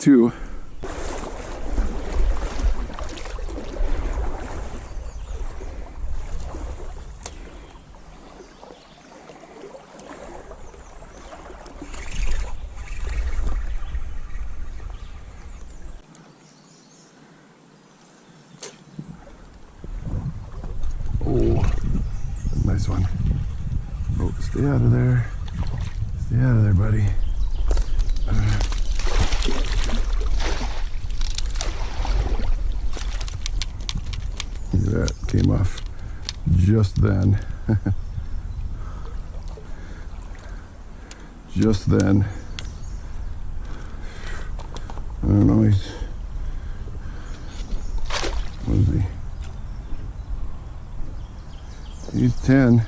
too. Oh, nice one. Oh, stay out of there. Stay out of there, buddy. Look at that, came off just then. Just then. I don't know, what is he? He's 10.